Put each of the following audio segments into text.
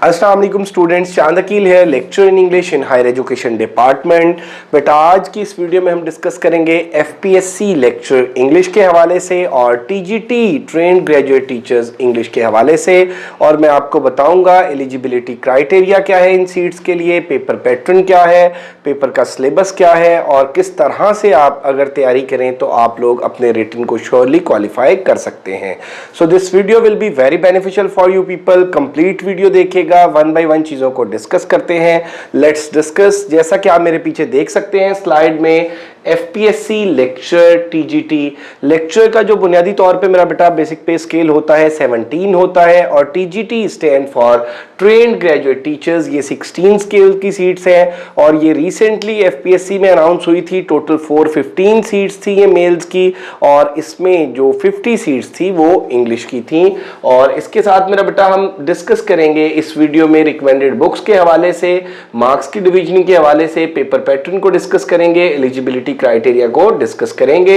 अस्सलाम वालेकुम स्टूडेंट्स, चांद अकील है, lecture in English in higher education department. बेटा आज की इस वीडियो में हम डिस्कस करेंगे एफपीएससी लेक्चर इंग्लिश के हवाले से और TGT trained graduate teachers English के हवाले से। और मैं आपको बताऊंगा एलिजिबिलिटी क्राइटेरिया क्या है इन सीट्स के लिए, पेपर पैटर्न क्या है, पेपर का सिलेबस क्या है और किस तरह से आप अगर तैयारी करें तो आप लोग अपने रिटन को श्योरली क्वालिफाई कर सकते हैं। So this video will be very beneficial for you people. Complete video देखिएगा, वन बाय वन चीजों को डिस्कस करते हैं। Let's discuss. जैसा कि आप मेरे पीछे देख सकते हैं स्लाइड में, एफपीएससी लेक्चर टीजीटी लेक्चर का जो बुनियादी तौर पे मेरा बेटा बेसिक पे स्केल होता है 17 होता है और TGT stand for trained graduate teachers, ये 16 स्केल की सीट्स हैं और ये रिसेंटली एफपीएससी में अनाउंस हुई थी। टोटल 415 सीट्स थी ये मेल्स की और इसमें जो 50 सीट्स थी वो इंग्लिश की थी। और इसके साथ मेरा बेटा हम डिस्कस करेंगे इस वीडियो में रिकमेंडेड बुक्स के हवाले से, मार्क्स की डिवीजन के हवाले से, पेपर पैटर्न को डिस्कस करेंगे, एलिजिबिलिटी क्राइटेरिया को डिस्कस करेंगे।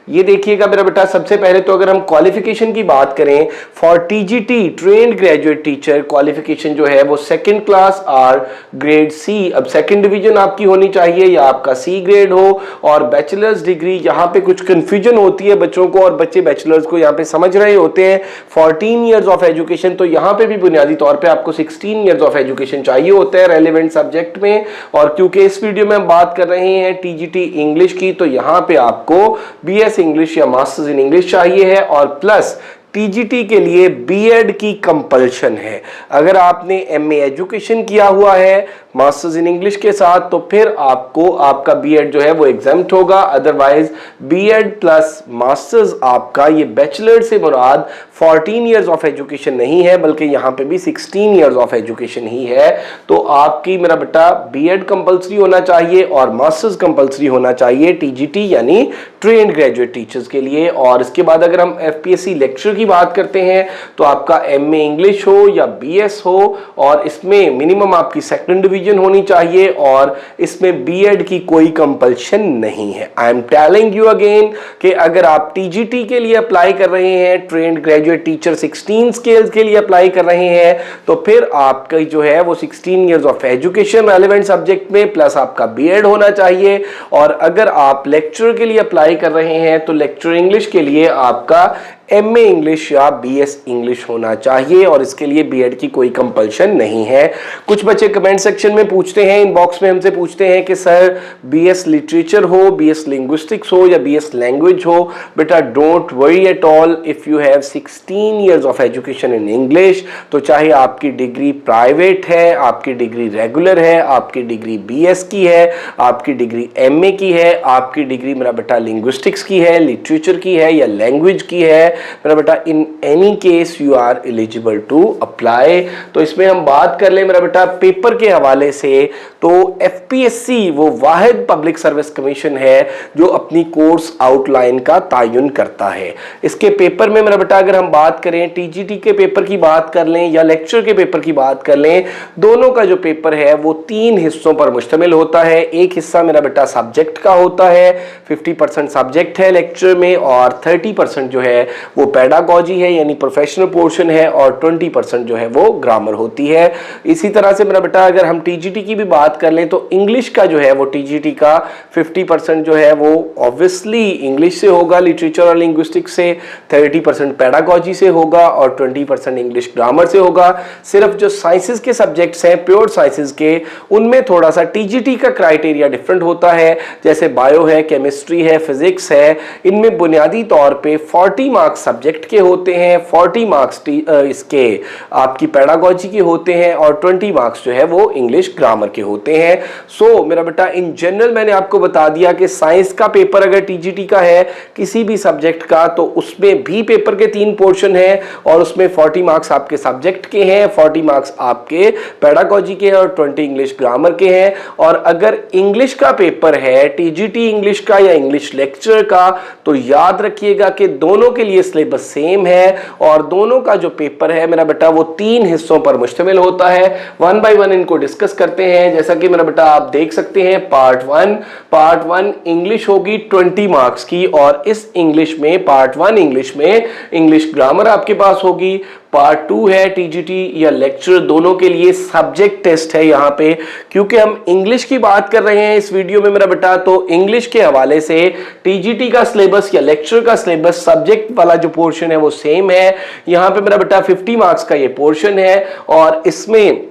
ये देखिएगा मेरा बेटा, सबसे पहले तो अगर हम क्वालिफिकेशन की बात करें for TGT trained graduate teacher, qualification जो है वो सेकंड क्लास और ग्रेड सी। अब सेकंड डिवीजन आपकी होनी चाहिए या आपका सी ग्रेड हो और बैचलर्स डिग्री। यहां पे कुछ कंफ्यूजन होती है बच्चों को और बच्चे बैचलर्स को यहां पे समझ रहे होते हैं 14 इयर्स ऑफ एजुकेशन, तो यहां पे भी बुनियादी तौर पे आपको 16 इयर्स ऑफ एजुकेशन चाहिए होता है रेलेवेंट सब्जेक्ट में। और क्योंकि इस वीडियो में हम बात कर रहे हैं टीजीटी इंग्लिश की, तो यहां पे आपको बीएस इंग्लिश या मास्टर्स इन इंग्लिश चाहिए है और प्लस टीजीटी के लिए बीएड की कंपल्शन है। अगर आपने एमए एजुकेशन किया हुआ है मास्टर्स इन इंग्लिश के साथ तो फिर आपको आपका बीएड जो है वो एग्जाम्प्ट होगा। अदरवाइज बीएड प्लस मास्टर्स आपका, ये बैचलर से मुराद 14 इयर्स ऑफ एजुकेशन नहीं है बल्कि यहां पे भी 16 इयर्स ऑफ एजुकेशन ही है। तो आपकी मेरा बेटा बीएड कंपल्सरी होना चाहिए और मास्टर्स कंपल्सरी होना चाहिए टीजीटी यानी ट्रेंड ग्रेजुएट टीचर्स के लिए। और इसके बाद अगर हम एफपीएससी लेक्चर की बात करते हैं तो आपका एमए इंग्लिश हो या बीएस हो और इसमें मिनिमम आपकी सेकंड डिवीजन होनी चाहिए और इसमें बीएड की कोई कंपल्शन नहीं है। I am telling you again कि अगर आप टीजीटी के लिए अप्लाई कर रहे हैं, ट्रेंड ग्रेजुएट टीचर 16 स्केल्स के लिए अप्लाई कर रहे हैं, तो फिर आपका जो है वो 16 years of education relevant subject में प्लस आपका बीएड होना चाहिए। और अगर आप लेक्चर के लिए अप्लाई कर रहे हैं तो लेक्चर इंग्लिश के लिए आपका एमए इंग्लिश या बीएस इंग्लिश होना चाहिए और इसके लिए बीएड की कोई कंपल्शन नहीं है। कुछ बच्चे कमेंट सेक्शन में पूछते हैं, इनबॉक्स में हमसे पूछते हैं कि सर बीएस लिटरेचर हो, बीएस लिंग्विस्टिक्स हो या बीएस लैंग्वेज हो। बेटा don't worry at all, if you have 16 years of education in English, तो चाहे आपकी डिग्री प्राइवेट है, आपकी डिग्री रेगुलर है, आपकी डिग्री बीएस की है, आपकी डिग्री एमए की है, आपकी डिग्री मेरा बेटा लिंग्विस्टिक्स की है, लिटरेचर की है या लैंग्वेज की है, मेरा बेटा in any case you are eligible to apply. तो इसमें हम बात कर ले मेरा बेटा पेपर के हवाले से, तो एफपीएससी वो वाहिद पब्लिक सर्विस कमीशन है जो अपनी कोर्स आउटलाइन का तायुन करता है। इसके पेपर में मेरा बेटा अगर हम बात करें टीजीटी के पेपर की बात कर लें या लेक्चर के पेपर की बात कर लें, दोनों का जो पेपर है वो 3 हिस्सों पर मुश्तमिल होता है। एक हिस्सा मेरा बेटा सब्जेक्ट का होता है, 50% सब्जेक्ट है लेक्चर में और 30% जो है वो पेडागॉजी है यानी प्रोफेशनल पोर्शन है और 20% जो है वो ग्रामर होती है। इसी तरह से मेरा बेटा अगर हम टीजीटी की भी बात कर लें तो इंग्लिश का जो है वो टीजीटी का 50% जो है वो ऑब्वियसली इंग्लिश से होगा, लिटरेचर और लिंग्विस्टिक्स से, 30% पेडागॉजी से होगा और 20% इंग्लिश ग्रामर से होगा। सिर्फ जो साइंसेस के सब्जेक्ट्स हैं, प्योर साइंसेस के, उनमें थोड़ा सा टीजीटी का क्राइटेरिया डिफरेंट होता है। जैसे बायो है, केमिस्ट्री है, फिजिक्स है, इनमें बुनियादी तौर पे 40 मार्क्स सब्जेक्ट के होते हैं, 40 मार्क्स इसके आपकी पेडागॉजी के होते हैं और 20 मार्क्स जो है वो इंग्लिश ग्रामर के होते हैं। सो मेरा बेटा इन जनरल मैंने आपको बता दिया कि साइंस का पेपर अगर टीजीटी का है किसी भी सब्जेक्ट का तो उसमें भी पेपर के 3 पोर्शन है और उसमें 40 मार्क्स आपके सब्जेक्ट के हैं, 40 मार्क्स आपके पेडागॉजी के हैं और 20 इंग्लिश ग्रामर के हैं। और अगर इंग्लिश का पेपर है टीजीटी इंग्लिश का या इंग्लिश लेक्चर का, तो याद रखिएगा कि दोनों के लिए सिलेबस सेम है और दोनों का जो पेपर है मेरा बेटा वो 3 हिस्सों पर मुश्तमिल होता है। वन बाय वन इनको डिस्कस करते हैं। जैसा कि मेरा बेटा आप देख सकते हैं पार्ट 1 इंग्लिश होगी 20 मार्क्स की और इस इंग्लिश में पार्ट 1 इंग्लिश में इंग्लिश ग्रामर आपके पास होगी। पार्ट 2 है। टीजीटी या लेक्चर दोनों के लिए सब्जेक्ट टेस्ट है यहाँ पे, क्योंकि हम इंग्लिश की बात कर रहे हैं इस वीडियो में मेरा बेटा, तो इंग्लिश के हवाले से टीजीटी का सिलेबस या लेक्चर का सिलेबस सब्जेक्ट वाला जो पोर्शन है वो सेम है। यहाँ पे मेरा बेटा 50 मार्क्स का ये पोर्शन है और इसमें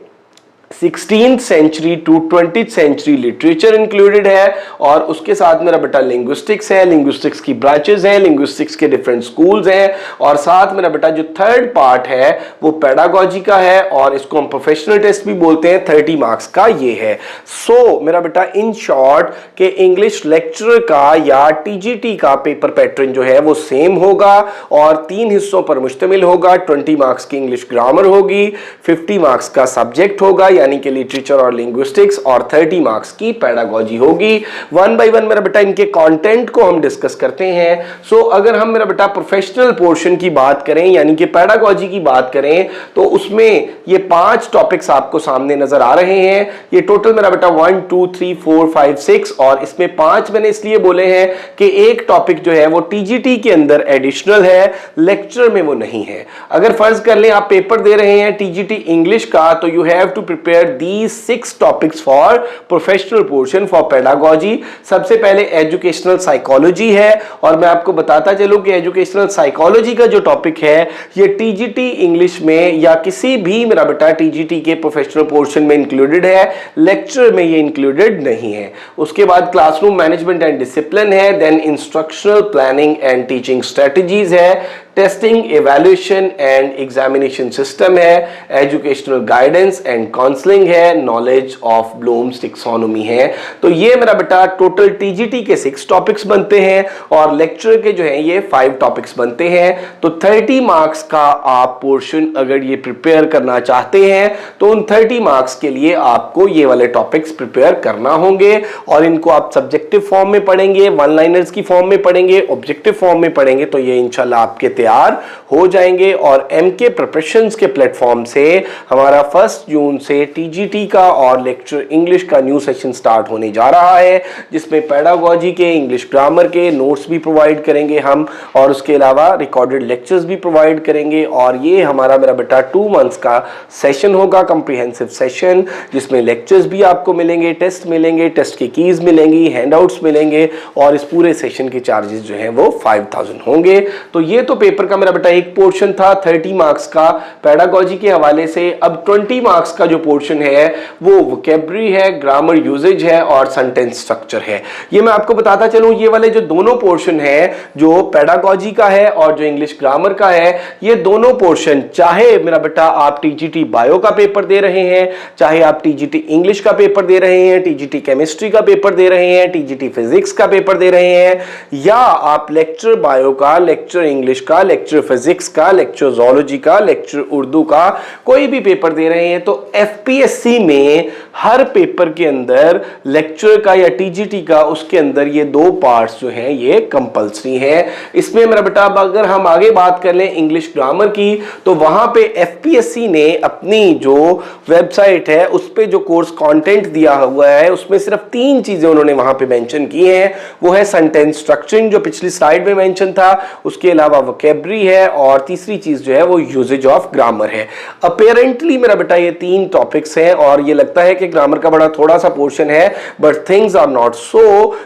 16th century to 20th century literature included है और उसके साथ मेरा बेटा लिंग्विस्टिक्स है, लिंग्विस्टिक्स की ब्रांचेस हैं, लिंग्विस्टिक्स के डिफरेंट स्कूल्स हैं और साथ मेरा बेटा जो थर्ड पार्ट है वो पेडागोजी का है और इसको हम प्रोफेशनल टेस्ट भी बोलते हैं, 30 मार्क्स का ये है। सो मेरा बेटा इन शॉर्ट के इंग्लिश लेक्चर का या टीजीटी का पेपर पैटर्न जो है वो सेम होगा और 3 हिस्सों पर मुश्तमिल होगा। 20 मार्क्स की इंग्लिश ग्रामर होगी, 50 मार्क्स का सब्जेक्ट होगा यानी कि लिटरेचर और लिंग्विस्टिक्स और 30 मार्क्स की पेडागोजी होगी। वन बाय वन मेरा बेटा इनके कंटेंट को हम डिस्कस करते हैं। सो अगर हम मेरा बेटा प्रोफेशनल पोर्शन की बात करें यानी कि पेडागोजी की बात करें तो उसमें ये 5 टॉपिक्स आपको सामने नजर आ रहे हैं। ये टोटल मेरा बेटा 1 2 3 4 5 6 और इसमें 5 मैंने इसलिए बोले हैं कि एक टॉपिक जो है वो टीजीटी के अंदर एडिशनल है, लेक्चर में वो नहीं है। अगर फर्ज कर लें आप पेपर दे रहे हैं टीजीटी इंग्लिश का तो you have to prepare these 6 topics for professional portion for pedagogy। सबसे पहले एजुकेशनल साइकोलॉजी है और मैं आपको बताता चलूं कि एजुकेशनल साइकोलॉजी का जो टॉपिक है ये टीजीटी इंग्लिश में या किसी भी मेरा बेटा टीजीटी के प्रोफेशनल पोर्शन में इंक्लूडेड है, लेक्चर में ये इंक्लूडेड नहीं है। उसके बाद क्लासरूम मैनेजमेंट एंड डिसिप्लिन है, then instructional planning and teaching strategies है, testing evaluation and examination system है, एजुकेशनल गाइडेंस एंड काउंसलिंग है, नॉलेज ऑफ ब्लूम्स टैक्सोनॉमी है। तो ये मेरा बेटा टोटल टीजीटी के 6 टॉपिक्स बनते हैं और लेक्चर के जो है ये 5 टॉपिक्स बनते हैं। तो 30 मार्क्स का आप पोर्शन अगर ये प्रिपेयर करना चाहते हैं तो उन 30 मार्क्स के लिए आपको ये वाले टॉपिक्स प्रिपेयर करना होंगे और इनको आप सब्जेक्टिव फॉर्म में पढ़ेंगे, वन लाइनर्स की फॉर्म में पढ़ेंगे, ऑब्जेक्टिव फॉर्म में पढ़ेंगे तो ये इंशाल्लाह आपके तैयार हो जाएंगे। और एमके प्रिपरेशंस के प्लेटफॉर्म से हमारा 1 जून से टीजीटी का और लेक्चर इंग्लिश का न्यू सेशन स्टार्ट होने जा रहा है, जिसमें पेडागोजी के, इंग्लिश ग्रामर के नोट्स भी प्रोवाइड करेंगे हम और उसके अलावा रिकॉर्डेड लेक्चर्स भी प्रोवाइड करेंगे। और ये हमारा मेरा बेटा 2 मंथ्स का सेशन होगा, कॉम्प्रिहेंसिव सेशन, जिसमें लेक्चर्स भी आपको मिलेंगे, टेस्ट मिलेंगे, टेस्ट की कीज मिलेंगी, हैंडआउट्स मिलेंगे और इस पूरे सेशन के चार्जेस जो हैं वो 5000 होंगे। तो ये तो पेपर का मेरा बेटा एक पोर्शन था 30 मार्क्स का पेडागोजी के हवाले से। अब 20 मार्क्स का जो पोर्शन है वो वोकैबुलरी है, ग्रामर यूजेज है और सेंटेंस स्ट्रक्चर है। ये मैं आपको बताता चलूं, ये वाले जो दोनों पोर्शन है, जो पेडागोजी का है और जो इंग्लिश ग्रामर का है, ये दोनों पोर्शन चाहे मेरा बेटा आप टीजीटी बायो का पेपर दे रहे हैं, चाहे आप टीजीटी इंग्लिश का पेपर दे रहे हैं, टीजीटी केमिस्ट्री का पेपर दे रहे हैं, टीजीटी फिजिक्स का पेपर दे रहे हैं, या आप लेक्चर बायो का, लेक्चर इंग्लिश का, लेक्चर फिजिक्स का, लेक्चर जोलॉजी का, लेक्चर उर्दू का कोई भी पेपर दे रहे हैं, तो एफपीएससी में हर पेपर के अंदर लेक्चर का या टीजीटी का उसके अंदर ये 2 पार्ट्स जो हैं ये कंपलसरी हैं। इसमें मेरा बेटा अगर हम आगे बात कर लें इंग्लिश ग्रामर की तो वहां पे एफपीएससी ने अपनी जो वेबसाइट है उस पे जो कोर्स कंटेंट दिया हुआ है उसमें सिर्फ 3 चीजें उन्होंने वहां पे मेंशन की हैं। वो है सेंटेंस स्ट्रक्चरिंग जो पिछली स्लाइड में मेंशन था, उसके अलावा वोकैबुलरी है और तीसरी चीज जो है वो यूजेज ऑफ ग्रामर है। अपेरेंटली मेरा बेटा ये 3 टॉपिक्स हैं और ये लगता है कि ग्रामर का बड़ा थोड़ा सा पोर्शन है, but things are not so.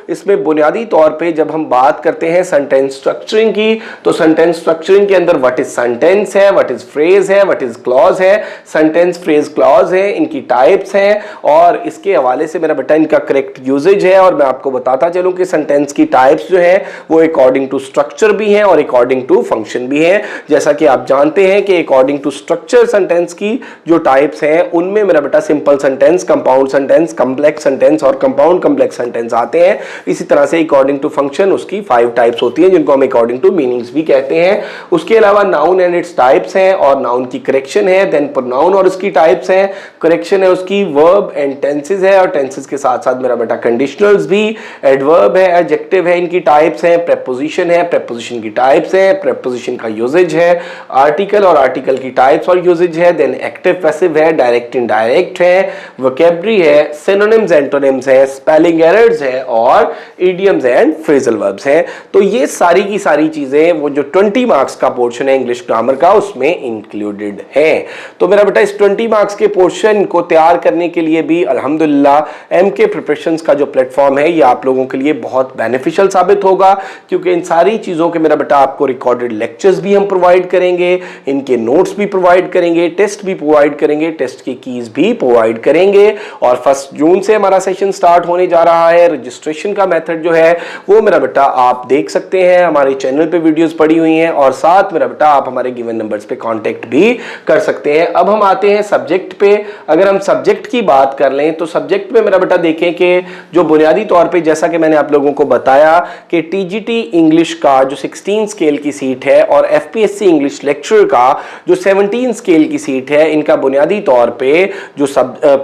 इसमें बुनियादी तौर पे जब हम बात करते हैं सेंटेंस स्ट्रक्चरिंग की तो सेंटेंस स्ट्रक्चरिंग के अंदर व्हाट इज सेंटेंस है, व्हाट इज फ्रेज है, व्हाट इज क्लॉज है, सेंटेंस फ्रेज क्लॉज है, इनकी टाइप्स हैं और इसके हवाले से मेरा बेटा इनका करेक्ट यूजेज है। और मैं आपको बताता चलूं कि सेंटेंस की टाइप्स जो है वो अकॉर्डिंग टू स्ट्रक्चर भी है और अकॉर्डिंग टू फंक्शन भी है। जैसा कि आप जानते हैं कि अकॉर्डिंग टू स्ट्रक्चर सेंटेंस की जो टाइप्स हैं उनमें मेरा बेटा simple sentence, compound sentence, complex sentence और कंपाउंड कॉम्प्लेक्स सेंटेंस आते हैं। इसी तरह से अकॉर्डिंग टू फंक्शन उसकी 5 टाइप्स होती हैं जिनको हम अकॉर्डिंग टू मीनिंग्स भी कहते हैं। उसके अलावा नाउन एंड इट्स टाइप्स हैं और नाउन की करेक्शन है, देन प्रोनाउन और उसकी टाइप्स हैं, करेक्शन है उसकी, वर्ब एंड टेंसेस है और टेंसेस के साथ साथ मेरा बेटा कंडीशनल्स भी, एडवर्ब है, एडजेक्टिव है, इनकी टाइप्स हैं, प्रेपोजिशन है, प्रेपोजिशन की टाइप्स हैं, प्रेपोजिशन का यूजेज है, आर्टिकल और आर्टिकल की टाइप्स और यूजेज है, देन एक्टिव पैसिव है, डायरेक्ट इनडायरेक्ट है, वोकैबुलरी है, सिनोनिम्स एंटोनिम्स है, स्पेलिंग एरर्स है और इडियम्स एंड फ्रेजल वर्ब्स हैं। तो ये सारी की सारी चीजें वो जो 20 मार्क्स का पोर्शन है इंग्लिश ग्रामर का उसमें इंक्लूडेड है। तो मेरा बेटा इस 20 मार्क्स के पोर्शन को तैयार करने के लिए भी अल्हम्दुलिल्लाह एमके प्रिपरेशंस का जो प्लेटफॉर्म है ये आप लोगों के लिए बहुत बेनिफिशियल साबित होगा, क्योंकि इन सारी चीजों के मेरा बेटा आपको रिकॉर्डेड लेक्चर्स भी हम प्रोवाइड करेंगे, इनके नोट्स भी प्रोवाइड करेंगे, टेस्ट भी प्रोवाइड करेंगे, टेस्ट की कीज भी प्रोवाइड करेंगे। और 1 जून से हमारा सेशन स्टार्ट होने जा रहा है। रजिस्ट्रेशन का मेथड जो है वो मेरा बेटा आप देख सकते हैं, हमारे चैनल पे वीडियोस पड़ी हुई हैं और साथ मेरा बेटा आप हमारे गिवन नंबर्स पे कांटेक्ट भी कर सकते हैं। अब हम आते हैं सब्जेक्ट पे। अगर हम सब्जेक्ट की बात कर लें तो सब्जेक्ट में मेरा बेटा देखें कि जो बुनियादी तौर पे जैसा कि मैंने आप लोगों को बताया कि टीजीटी इंग्लिश का जो 16 स्केल की सीट है और एफपीएससी इंग्लिश लेक्चर का जो 17 स्केल की सीट है, इनका बुनियादी तौर पे जो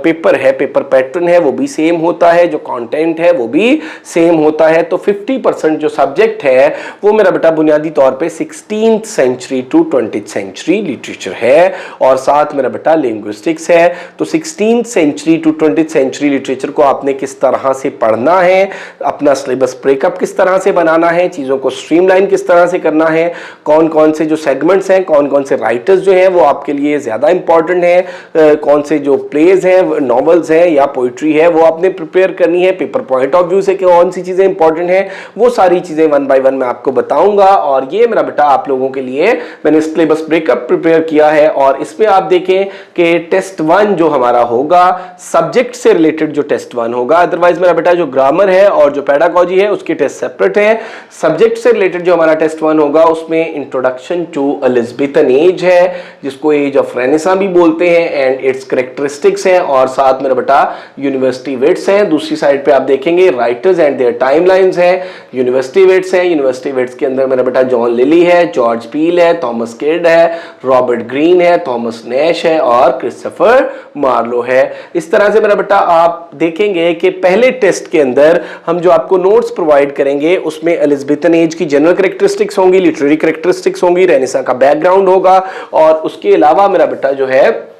पेपर है, पेपर पैटर्न है वो भी सेम होता है, जो कंटेंट है वो भी सेम होता है। तो 50% जो सब्जेक्ट है वो मेरा बेटा बुनियादी तौर पे 16th century to 20th century literature है और साथ मेरा बेटा लिंग्विस्टिक्स है। तो 16th century to 20th century literature को आपने किस तरह से पढ़ना है, अपना सिलेबस ब्रेकअप किस तरह से बनाना है, चीजों को स्ट्रीमलाइन किस तरह से करना है, कौन कौन से जो सेगमेंट्स हैं, कौन कौन से राइटर्स जो हैं वो आपके लिए ज्यादा इंपॉर्टेंट है, कौन से जो प्लेज हैं, नॉवेल्स हैं या पोइट्री है वो आपने प्रिपेयर करनी है, पेपर पॉइंट ऑफ व्यू से कौन सी चीजें इंपॉर्टेंट है, वो सारी चीजें 1 बाय 1 मैं आपको बताऊंगा। और ये मेरा बेटा आप लोगों के लिए मैंने सिलेबस ब्रेकअप प्रिपेयर किया है और इसमें आप देखें कि टेस्ट 1 जो हमारा होगा सब्जेक्ट से रिलेटेड जो टेस्ट 1 होगा, अदरवाइज मेरा बेटा जो ग्रामर है और जो पेडागॉजी है उसके टेस्ट सेपरेट है। सब्जेक्ट से रिलेटेड जो हमारा टेस्ट 1 होगा उसमें इंट्रोडक्शन टू एलिजाबेथन एज है, जिसको एज ऑफ रेनेसां भी बोलते हैं, एंड इट्स कैरेक्टरिस्टिक्स है और साथ मेरा बेटा यूनिवर्सिटी वेट्स है। दूसरी साइड पे आप देखेंगे राइटर्स एंड देयर टाइमलाइंस है, यूनिवर्सिटी वेट्स है। यूनिवर्सिटी वेट्स के अंदर मेरा बेटा जॉन लिली है, जॉर्ज पील है, थॉमस किड है, रॉबर्ट ग्रीन है, थॉमस नैश है और क्रिस्टोफर मार्लो है। इस तरह से मेरा बेटा आप देखेंगे कि पहले टेस्ट के अंदर हम जो आपको नोट्स प्रोवाइड करेंगे उसमें एलिजाबेथन एज की जनरल कैरेक्टरिस्टिक्स होंगी, लिटरेरी कैरेक्टरिस्टिक्स होंगी, रेनेसां का बैकग्राउंड होगा और उसके अलावा मेरा बेटा जो है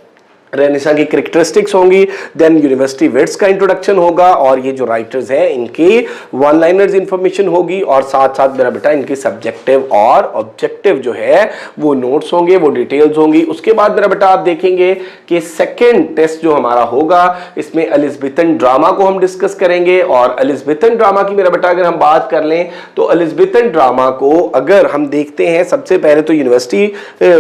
रेनेसां की कैरेक्टरिस्टिक्स होंगी, देन यूनिवर्सिटी वेट्स का इंट्रोडक्शन होगा और ये जो राइटर्स हैं इनकी वन लाइनर्स इंफॉर्मेशन होगी और साथ साथ मेरा बेटा इनकी सब्जेक्टिव और ऑब्जेक्टिव जो है वो नोट्स होंगे, वो डिटेल्स होंगी। उसके बाद मेरा बेटा आप देखेंगे कि सेकंड टेस्ट जो हमारा होगा इसमें एलिजाबेथन ड्रामा को हम डिस्कस करेंगे और एलिजाबेथन ड्रामा की मेरा बेटा अगर हम बात कर लें तो एलिजाबेथन ड्रामा को अगर हम देखते हैं सबसे पहले तो यूनिवर्सिटी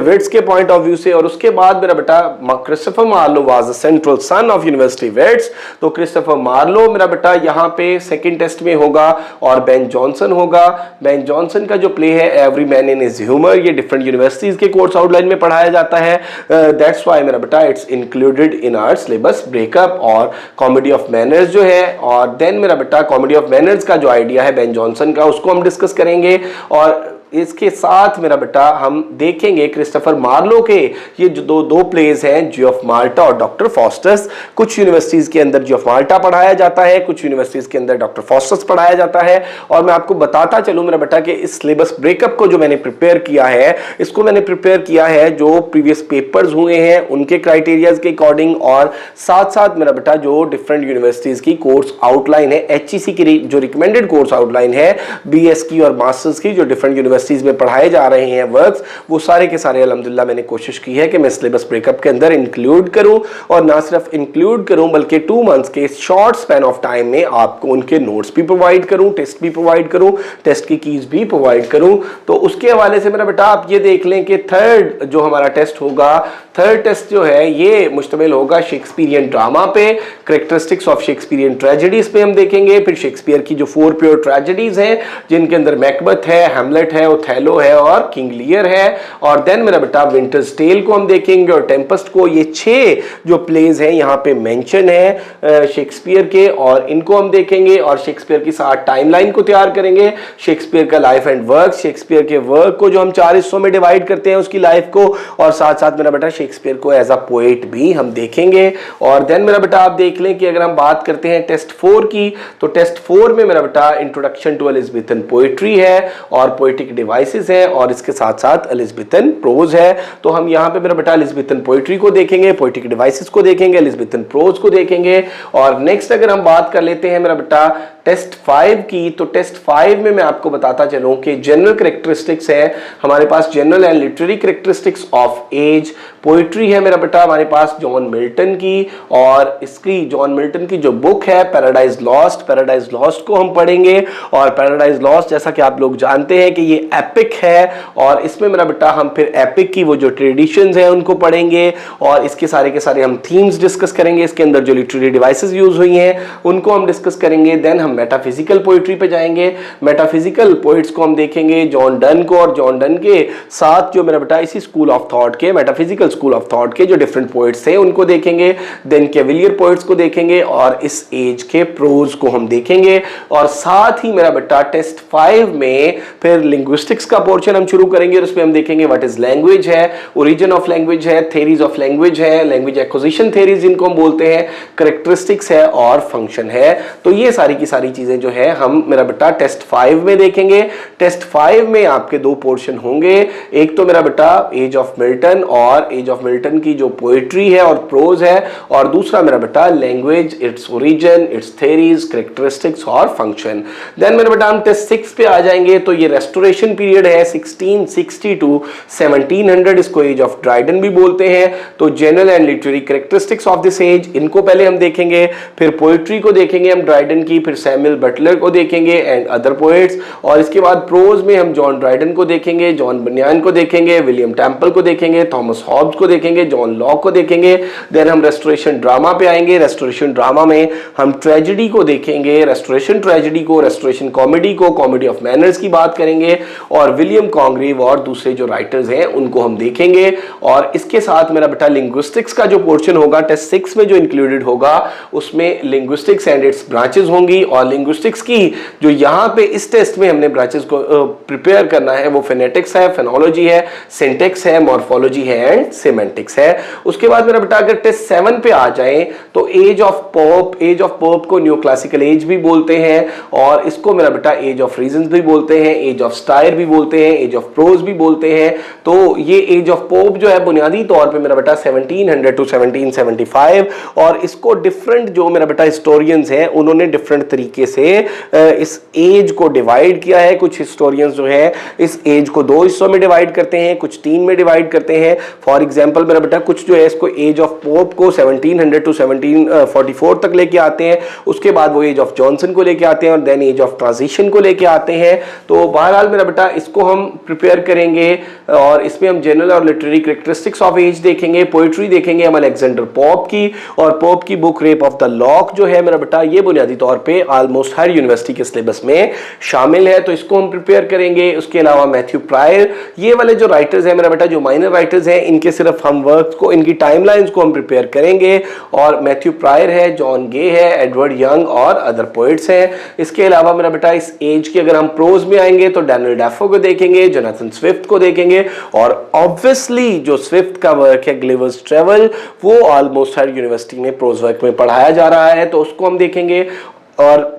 वेट्स के पॉइंट ऑफ व्यू से और उसके बाद मेरा बेटा Christopher Marlowe was the central sun of university wits. तो क्रिस्टोफर मार्लो मेरा बेटा यहाँ पे सेकंड टेस्ट में होगा और बेन जॉनसन होगा। बेन जॉनसन का जो प्ले है every man in his humour, ये डिफरेंट यूनिवर्सिटीज के कोर्स आउटलाइन में पढ़ाया जाता है, दैट्स व्हाई मेरा बेटा it's included in our syllabus breakup. और कॉमेडी ऑफ मैनर्स जो है और देन मेरा बेटा कॉमेडी ऑफ मैनर्स का जो आइडिया है बेन जॉनसन का उसको हम डिस्कस करेंगे और इसके साथ मेरा बेटा हम देखेंगे क्रिस्टोफर मार्लो के ये जो दो प्लेज हैं जी ऑफ माल्टा और डॉक्टर फॉस्टर्स। कुछ यूनिवर्सिटीज के अंदर जी ऑफ माल्टा पढ़ाया जाता है, कुछ यूनिवर्सिटीज के अंदर डॉक्टर फॉस्टर्स पढ़ाया जाता है। और मैं आपको बताता चलूं मेरा बेटा कि इस सिलेबस ब्रेकअप को जो मैंने प्रिपेयर किया है इसको मैंने प्रिपेयर किया है जो प्रीवियस पेपर्स हुए हैं उनके क्राइटेरियाज के अकॉर्डिंग और साथ साथ मेरा बेटा जो डिफरेंट यूनिवर्सिटीज की कोर्स आउटलाइन है, एचईसी की जो रिकमेंडेड कोर्स आउटलाइन है, बीएस की और मास्टर्स की जो डिफरेंट यूनिवर्सिटीज में पढ़ाए जा रहे हैं वर्क्स, वो सारे के सारे अल्हम्दुलिल्लाह मैंने कोशिश की है कि मैं सिलेबस ब्रेकअप के अंदर इंक्लूड करूं और ना सिर्फ इंक्लूड करूं बल्कि 2 मंथ्स के शॉर्ट स्पैन ऑफ टाइम में आपको उनके नोट्स भी प्रोवाइड करूं, टेस्ट भी प्रोवाइड करूं, टेस्ट की कीज भी प्रोवाइड करूं। तो उसके हवाले से मेरा बेटा आप ये देख लें कि थर्ड जो हमारा टेस्ट होगा, थर्ड टेस्ट जो है ये मुश्तमिल होगा शेक्सपियरियन ड्रामा पे, कैरेक्टरिस्टिक्स ऑफ शेक्सपियरियन ट्रेजेडीज पे हम देखेंगे, फिर शेक्सपियर की जो 4 प्योर ट्रेजेडीज हैं जिनके अंदर मैकबेथ है, हैमलेट है, ओथेलो है और किंग लियर है। और देन मेरा बेटा विंटर्स टेल को हम देखेंगे और टेम्पेस्ट को। ये 6 जो प्लेज हैं यहाँ पे मेंशन है शेक्सपियर के और इनको हम देखेंगे और शेक्सपियर की साथ टाइमलाइन को तैयार करेंगे, शेक्सपियर का लाइफ एंड वर्क, शेक्सपियर के वर्क को जो हम 4 हिस्सों में डिवाइड करते हैं उसकी लाइफ को और साथ साथ मेरा बेटा शेक्सपियर को एज अ पोएट भी हम देखेंगे। और देन मेरा बेटा आप देख लें कि अगर हम बात करते हैं टेस्ट 4 की, तो टेस्ट 4 में मेरा बेटा इंट्रोडक्शन टू एलिजाबेथन पोएट्री है और पोएटिक डिवाइसेस है और इसके साथ साथ एलिजाबेथन प्रोज है। तो हम यहाँ पे मेरा बेटा एलिजाबेथन पोएट्री को देखेंगे, पोएटिक डिवाइसेस को देखेंगे, एलिजाबेथन प्रोज को देखेंगे। और नेक्स्ट अगर हम बात कर लेते हैं मेरा बेटा टेस्ट 5 की, तो टेस्ट 5 में मैं आपको बताता चलूं कि जनरल कैरेक्टरिस्टिक्स है हमारे पास, general and literary characteristics of age. Poetry है मेरा बेटा हमारे पास जॉन मिल्टन की, और इसकी जॉन मिल्टन की जो बुक है पैराडाइज लॉस्ट, पैराडाइज लॉस्ट को हम पढ़ेंगे। और पैराडाइज लॉस्ट जैसा कि आप लोग जानते हैं कि ये एपिक है, और इसमें मेरा बेटा हम फिर एपिक की वो जो ट्रेडिशंस हैं उनको पढ़ेंगे और इसके सारे के सारे हम थीम्स डिस्कस करेंगे। इसके अंदर जो लिटरेरी डिवाइसेस यूज हुई हैं उनको हम डिस्कस करेंगे। देन हम मेटाफिजिकल पोइट्री पे जाएंगे, मेटाफिजिकल पोइट्स को हम देखेंगे, जॉन डन को, और जॉन डन के साथ जो मेरा बेटा इसी स्कूल ऑफ थॉट के, मेटाफिजिकल स्कूल ऑफ थॉट के जो डिफरेंट पोइट्स थे उनको देखेंगे। देन कैविलियर पोइट्स को देखेंगे और इस एज के प्रोज को हम देखेंगे। और साथ ही मेरा बेटा टेस्ट 5 में फिर लिंग्विस्टिक्स का पोर्शन हम शुरू करेंगे और उसमें हम देखेंगे व्हाट इज लैंग्वेज है, ओरिजिन ऑफ लैंग्वेज है, थ्योरीज ऑफ लैंग्वेज है, लैंग्वेज एक्विजिशन थ्योरीज जिनको हम बोलते हैं, कैरेक्टरिस्टिक्स है और फंक्शन है। तो ये सारी की सारी चीजें जो है हम मेरा बेटा टेस्ट 5 में देखेंगे। टेस्ट 5 में आपके दो पोर्शन होंगे, एक तो मेरा बेटा एज ऑफ मिल्टन और एज ऑफ मिल्टन की जो पोएट्री है और प्रोज है, और दूसरा मेरा बेटा language, its origin, it's theories, characteristics और फंक्शन। देन मेरा बेटा हम टेस्ट 6 पे आ जाएंगे, तो ये रेस्टोरेशन पीरियड है 1660 टू 1700, इसको एज ऑफ ड्राइडन भी बोलते हैं। तो general and literary characteristics of this age, इनको पहले हम देखेंगे, फिर पोएट्री को देखेंगे हम ड्राइडन की, फिर सैमुअल बटलर को देखेंगे एंड अदर पोएट्स, और इसके बाद प्रोज में हम जॉन ड्राइडन को देखेंगे, जॉन बनियान को देखेंगे, विलियम टेम्पल को देखेंगे, थॉमस हॉब्स को देखेंगे, जॉन लॉक को देखेंगे। देन हम रेस्टोरेशन ड्रामा पे आएंगे, रेस्टोरेशन ड्रामा में हम ट्रेजेडी को देखेंगे, रेस्टोरेशन ट्रेजेडी को, रेस्टोरेशन कॉमेडी को, कॉमेडी ऑफ मैनर्स की बात करेंगे, और विलियम कॉन्ग्रीव और दूसरे जो राइटर्स हैं उनको हम देखेंगे। और इसके साथ मेरा बेटा लिंग्विस्टिक्स का जो पोर्शन होगा टेस्ट 6 में जो इंक्लूडेड होगा उसमें लिंग्विस्टिक्स एंड इट्स ब्रांचेस होंगी। और लिंग्विस्टिक्स की जो यहाँ पे इस टेस्ट में हमने ब्रांचेस को प्रिपेयर करना है वो फोनेटिक्स है, फेनोलॉजी है, सिंटेक्स है, मॉर्फोलॉजी है एंड सिमेंटिक्स है। उसके बाद मेरा बेटा अगर टेस्ट 7 पे आ जाए तो age of Pope, age of Pope को न्यू क्लासिकल एज भी बोलते हैं, और इसको मेरा बेटा एज ऑफ रीजन भी बोलते हैं, एज ऑफ स्टायर भी बोलते हैं, एज ऑफ प्रोज भी बोलते हैं। तो ये एज ऑफ पोप जो है बुनियादी तौर पे मेरा बेटा 1700 टू 1775, और इसको डिफरेंट जो मेरा बेटा हिस्टोरियंस हैं उन्होंने डिफरेंट तरीके से इस एज को डिवाइड किया है। कुछ हिस्टोरियंस जो है इस एज को दो हिस्सों में डिवाइड करते हैं, कुछ तीन में डिवाइड करते हैं। फॉर एग्जांपल मेरा बेटा कुछ जो है इसको एज ऑफ पोप को 1700 टू 1744 तक लेके आते हैं, उसके बाद वो एज ऑफ जॉनसन को लेके आते हैं, और देन एज ऑफ ट्रांजिशन को लेके आते हैं। तो बहरहाल मेरा बेटा इसको हम प्रिपेयर करेंगे, और इसमें हम जनरल और लिटरेरी कैरेक्टरिस्टिक्स ऑफ एज देखेंगे, पोएट्री देखेंगे हम अलेक्जेंडर पोप की, और पोप की book rape of the lock जो है मेरा बेटा ये बुनियादी तौर पे ऑलमोस्ट हर यूनिवर्सिटी के सिलेबस में शामिल है, तो इसको हम प्रिपेयर करेंगे। उसके अलावा मैथ्यू प्रायर, ये वाले जो राइटर्स हैं मेरा बेटा जो माइनर राइटर्स हैं इनके सिर्फ हम वर्क को, इनकी टाइमलाइंस को हम प्रिपेयर करेंगे, और मैथ्यू प्रायर है, जॉन गे है, एडवर्ड यंग और अदर पोइट्स हैं। इसके अलावा मेरा बेटा इस एज की अगर हम प्रोज में आएंगे तो डैनियल डेफो को देखेंगे, जोनाथन स्विफ्ट को देखेंगे, और ऑब्वियसली जो स्विफ्ट का वर्क है ग्लिवर्स ट्रेवल वो ऑलमोस्ट हर यूनिवर्सिटी में प्रोज वर्क में पढ़ाया जा रहा है, तो उसको हम देखेंगे। और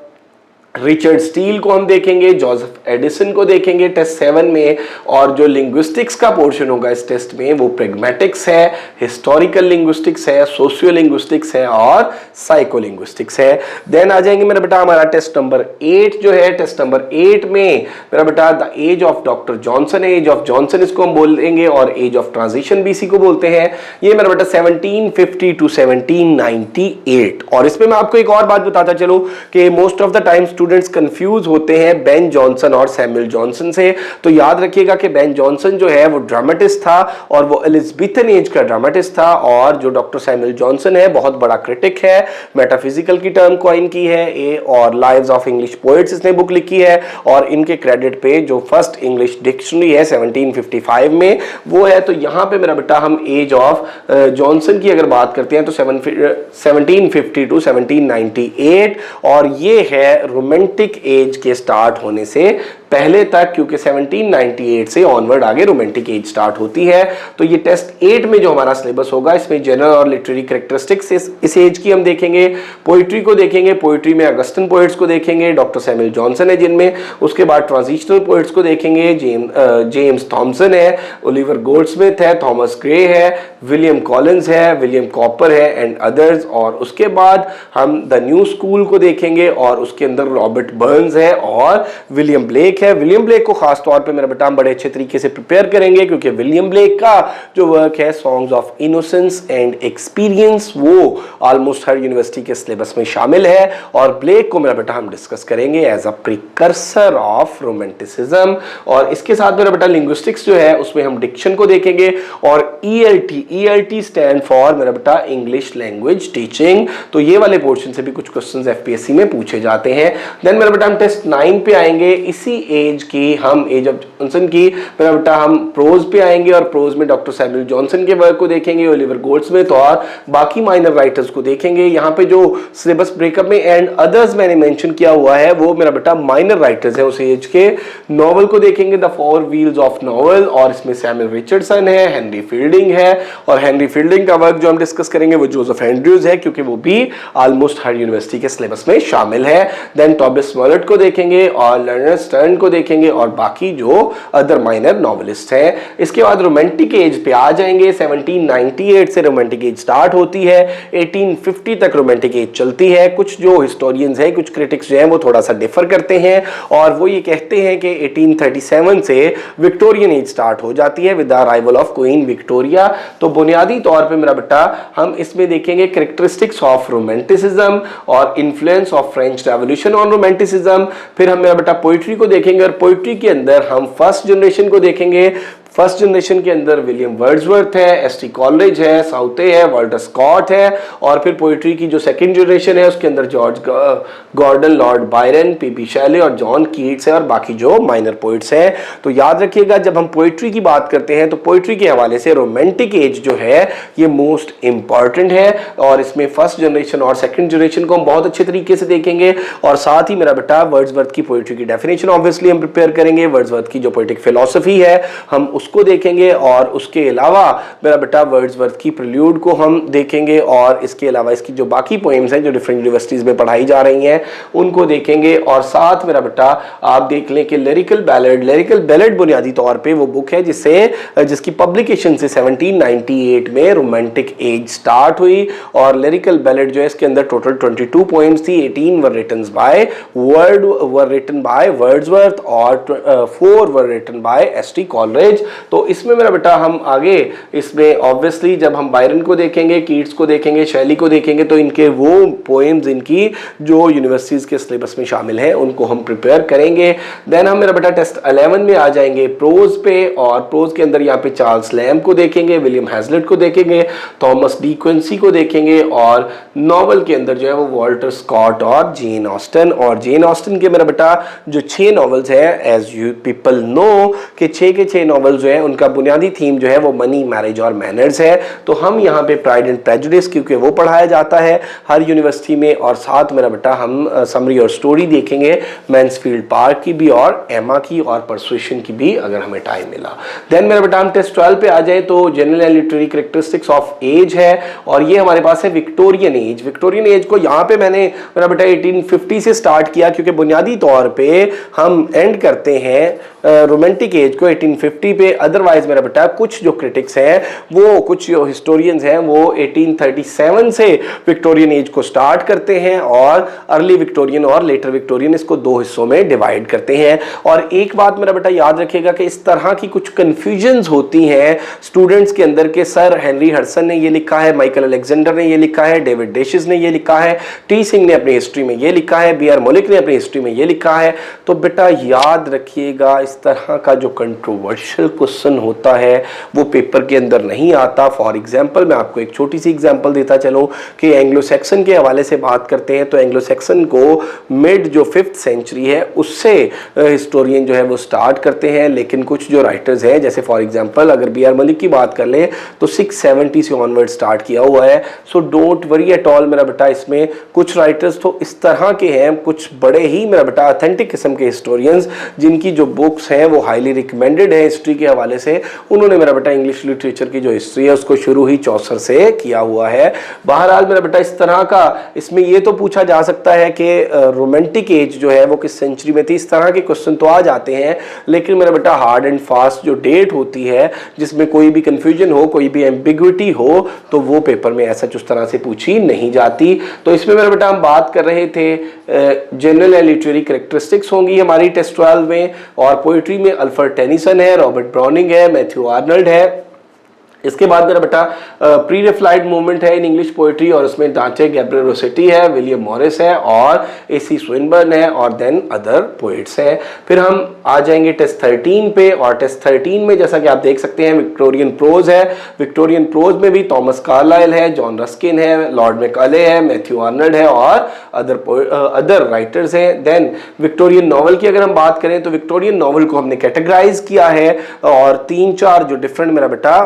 रिचर्ड स्टील को हम देखेंगे, जोसेफ एडिसन को देखेंगे टेस्ट 7 में, और जो लिंग्विस्टिक्स का पोर्शन होगा इस टेस्ट में वो प्रेगमेटिक्स है, हिस्टोरिकल लिंग्विस्टिक्स है, सोशियो लिंग्विस्टिक्स है और साइको लिंग्विस्टिक्स है। देन आ जाएंगे मेरा बेटा हमारा टेस्ट नंबर 8 जो है, टेस्ट नंबर 8 में मेरा बेटा the age of doctor Johnson है, एज ऑफ जॉनसन इसको हम बोलेंगे, और एज ऑफ ट्रांजिशन भी इसी को बोलते हैं। ये मेरा बेटा 1750 टू 1798, और इसमें मैं आपको एक और बात बताता चलूं कि most of the time students confuse होते हैं बेन जॉनसन और सैमुअल जॉनसन से। तो याद रखिएगा कि बेन जॉनसन जो है वो ड्रामेटिस्ट था और वो एलिजाबेथन एज का ड्रामेटिस्ट था, और जो डॉक्टर सैमुअल जॉनसन है बहुत बड़ा क्रिटिक है, मेटाफिजिकल की टर्म कॉइन की है ए, और लाइव्स ऑफ इंग्लिश पोएट्स इसने बुक लिखी है, और इनके क्रेडिट पे जो फर्स्ट इंग्लिश डिक्शनरी है 1755 में वो है। तो यहाँ पे मेरा बेटा हम एज ऑफ जॉनसन की अगर बात करते हैं तो 1750 टू 1798, और ये है रोमांटिक एज के स्टार्ट होने से पहले तक, क्योंकि 1798 से ऑनवर्ड आगे रोमांटिक एज स्टार्ट होती है। तो ये टेस्ट 8 में जो हमारा सिलेबस होगा इसमें जनरल और लिटरेरी कैरेक्टरिस्टिक्स इस एज की हम देखेंगे, पोइट्री को देखेंगे, पोइट्री में अगस्टन पोइट्स को देखेंगे, डॉक्टर सैमुअल जॉनसन है जिनमें, उसके बाद ट्रांजिशनल पोइट्स को देखेंगे, जेम्स थॉमसन है, ओलिवर गोल्डस्मिथ है, थॉमस ग्रे है, विलियम कॉलिंस है, विलियम कॉपर है एंड अदर्स। और उसके बाद हम द न्यू स्कूल को देखेंगे और उसके अंदर रॉबर्ट बर्न्स है और विलियम ब्लेक है। विलियम ब्लेक को खास तौर पे मेरा बेटा हम बड़े अच्छे तरीके से प्रिपेयर करेंगे, क्योंकि विलियम ब्लेक का जो वर्क है songs of innocence and experience वो ऑलमोस्ट हर यूनिवर्सिटी के सिलेबस में शामिल है। और ब्लेक को मेरा बेटा हम डिस्कस करेंगे as a precursor of romanticism. और इसके साथ मेरा बेटा लिंग्विस्टिक्स जो है उसमें हम डिक्शन को देखेंगे और ELT स्टैंड फॉर मेरा बेटा इंग्लिश लैंग्वेज टीचिंग। तो ये वाले पोर्शन से भी कुछ क्वेश्चंस FPSC में पूछे जाते हैं। देन मेरा बेटा हम टेस्ट 9 पे आएंगे, इसी एज की हम एज ऑफ जॉनसन की मेरा बेटा हम प्रोज पे आएंगे और प्रोज में डॉक्टर सैमुअल जॉनसन के वर्क को देखेंगे, ओलिवर गोल्डस्मिथ और बाकी माइनर राइटर्स को देखेंगे। यहाँ पे जो सिलेबस ब्रेकअप में एंड अदर्स मैंने मेंशन किया हुआ है वो मेरा बेटा माइनर राइटर्स है उस एज के। नॉवल को देखेंगे the four wheels of novel और इसमें सैमुअल रिचर्डसन है, हेनरी फील्डिंग है और हेनरी फील्डिंग का वर्क जो हम डिस्कस करेंगे वो जोसेफ एंड्रयूज है, क्योंकि वो भी ऑलमोस्ट हर यूनिवर्सिटी के सिलेबस में शामिल है। देन टॉबिस स्मोलेट को देखेंगे और लर्नर स्टर्न को देखेंगे और बाकी जो अदर माइनर नॉवेलिस्ट हैं। इसके बाद रोमांटिक एज पे आ जाएंगे। 1798 से रोमांटिक एज स्टार्ट होती है, 1850 तक रोमांटिक एज चलती है। कुछ जो हिस्टोरियंस हैं, कुछ क्रिटिक्स जो हैं वो थोड़ा सा डिफर करते हैं और वो ये कहते हैं कि 1837 से विक्टोरियन एज स्टार्ट हो जाती है with the arrival of queen Victoria. तो बुनियादी तौर पे मेरा बेटा हम इसमें देखेंगे कैरेक्टरिस्टिक्स ऑफ रोमांटिसिज्म और influence of French revolution on romanticism. फिर हम मेरा बेटा पोइट्री को देखेंगे और पोइट्री के अंदर हम फर्स्ट जनरेशन को देखेंगे। फर्स्ट जनरेशन के अंदर विलियम वर्ड्सवर्थ है, एसटी कॉलरिज है, साउथे है, वाल्टर स्कॉट है। और फिर पोइट्री की जो सेकंड जनरेशन है उसके अंदर George Gordon, Lord Byron, PP Shelley और जॉन कीट्स है और बाकी जो माइनर पोइट्स हैं। तो याद रखिएगा जब हम पोइट्री की बात करते हैं तो पोइट्री के हवाले से रोमांटिक एज जो है ये मोस्ट इंपॉर्टेंट है और इसमें फर्स्ट जनरेशन और सेकंड जनरेशन को हम बहुत अच्छे तरीके से देखेंगे। और साथ ही मेरा बेटा वर्ड्सवर्थ की पोइट्री की डेफिनेशन ऑब्वियसली हम प्रिपेयर करेंगे, वर्ड्सवर्थ की जो पोएटिक फिलॉसफी है हम उसको देखेंगे और उसके अलावा मेरा बेटा वर्ड्सवर्थ की प्रिल्यूड को हम देखेंगे और इसके अलावा इसकी जो बाकी पोएम्स हैं जो डिफरेंट यूनिवर्सिटीज में पढ़ाई जा रही हैं उनको देखेंगे। और साथ मेरा बेटा आप देख लें कि लिरिकल बैलेड बुनियादी तौर पे वो बुक है जिसकी पब्लिकेशन से 1798 में रोमांटिक एज स्टार्ट हुई और लिरिकल बैलेड जो है इसके अंदर टोटल 22 पोएम्स थी। 18 वर रिटन बाय वर्ड्सवर्थ और 4 were written by S T Coleridge. तो इसमें मेरा बेटा हम आगे इसमें ऑब्वियसली जब हम बायरन को देखेंगे, कीट्स को देखेंगे, शैली को देखेंगे तो इनके वो पोएम्स इनकी जो यूनिवर्सिटीज के सिलेबस में शामिल हैं उनको हम प्रिपेयर करेंगे। देन हम मेरा बेटा टेस्ट 11 में आ जाएंगे प्रोज पे और प्रोज के अंदर यहाँ पे चार्ल्स लैम्ब को देखेंगे, विलियम हैजलिट को देखेंगे, थॉमस डी क्विंसी को देखेंगे और नॉवल के अंदर जो है वो वॉल्टर स्कॉट और जेन ऑस्टन। और जेन ऑस्टन के मेरा बेटा जो 6 नॉवेल्स हैं एज यू पीपल नो कि 6 के 6 नॉवेल्स जो है उनका बुनियादी थीम जो है वो मनी, मैरिज और मैनर्स है। तो हम यहाँ पे प्राइड एंड प्रेजुडिस क्योंकि वो पढ़ाया जाता है हर यूनिवर्सिटी में और साथ मेरा बेटा हम समरी और स्टोरी देखेंगे मैंसफील्ड पार्क की भी और एमा की और परसुएशन की भी अगर हमें टाइम मिला। देन मेरा बेटा हम टेस्ट 12 पे आ जाए तो general and literary characteristics of age है और ये हमारे पास है विक्टोरियन एज। विक्टोरियन एज को यहाँ पे मैंने मेरा बेटा 1850 से स्टार्ट किया क्योंकि बुनियादी तौर पे हम एंड करते हैं रोमांटिक एज को 1850 पे। अदरवाइज मेरा बेटा कुछ जो क्रिटिक्स हैं वो कुछ जो हिस्टोरियंस हैं वो 1837 से विक्टोरियन एज को स्टार्ट करते हैं और अर्ली विक्टोरियन और लेटर विक्टोरियन इसको 2 हिस्सों में डिवाइड करते हैं। और एक बात मेरा बेटा याद रखिएगा कि इस तरह की कुछ कंफ्यूजन्स होती हैं स्टूडेंट्स के अंदर के सर हेनरी हडसन ने ये लिखा है, माइकल अलेक्जेंडर ने ये लिखा है, डेविड डेशिस ने ये लिखा है, टी सिंह ने अपनी हिस्ट्री में ये लिखा है, बी आर मलिक ने अपनी हिस्ट्री में ये लिखा है। तो बेटा याद रखिएगा इस तरह का जो कंट्रोवर्शियल क्वेश्चन होता है वो पेपर के अंदर नहीं आता। फॉर एग्जांपल मैं आपको एक छोटी सी एग्जांपल देता चलो कि एंग्लो सैक्सन के हवाले से बात करते हैं तो एंग्लो सैक्सन को मिड जो 5th सेंचुरी है उससे हिस्टोरियन जो है वो स्टार्ट करते हैं, लेकिन कुछ जो राइटर्स हैं जैसे फॉर एग्जांपल अगर बी आर मलिक की बात कर ले तो 670 से ऑनवर्ड स्टार्ट किया हुआ है। So don't worry at all मेरा बेटा, इसमें कुछ राइटर्स तो इस तरह के हैं, कुछ बड़े ही मेरा बेटा ऑथेंटिक किस्म के हिस्टोरियंस जिनकी जो बुक्स हैं वो हाईली रिकमेंडेड है हिस्ट्री के हवाले से। उन्होंने मेरा बेटा इंग्लिश लिटरेचर की जो हिस्ट्री है उसको शुरू ही चौसर से किया हुआ है। बहरहाल मेरा बेटा इस तरह का इसमें ये तो पूछा जा सकता है कि रोमांटिक एज जो है वो किस सेंचुरी में थी, इस तरह के क्वेश्चन तो आ जाते हैं, लेकिन मेरा बेटा हार्ड एंड फास्ट जो डेट होती है जिसमें कोई भी कंफ्यूजन हो, कोई भी एम्बिग्विटी हो, तो वो पेपर में ऐसा उस तरह से पूछी नहीं जाती। तो इसमें मेरा बेटा हम बात कर रहे थे जनरल एंड लिटरेरी कैरेक्टरिस्टिक्स होंगी हमारी टेस्ट 12 में, और पोइट्री में अल्फ्रेड टेनिसन है, रॉबर्ट ब्राउनिंग है, मैथ्यू आर्नल्ड है। इसके बाद मेरा बेटा प्री रेफ्लाइड मूवमेंट है इन इंग्लिश पोइट्री और उसमें डांटे गैब्रियल रोसेटी है, विलियम मॉरिस है और एसी स्विनबर्न है और देन अदर पोइट्स हैं। फिर हम आ जाएंगे टेस्ट 13 पे, और टेस्ट 13 में जैसा कि आप देख सकते हैं विक्टोरियन प्रोज है। विक्टोरियन प्रोज में भी थॉमस कार्लाइल है, जॉन रस्किन है, लॉर्ड मैकाले है, मैथ्यू आर्नल्ड है और अदर राइटर्स हैं। देन विक्टोरियन नॉवल की अगर हम बात करें तो विक्टोरियन नॉवल को हमने कैटेगराइज किया है और 3-4 जो डिफरेंट मेरा बेटा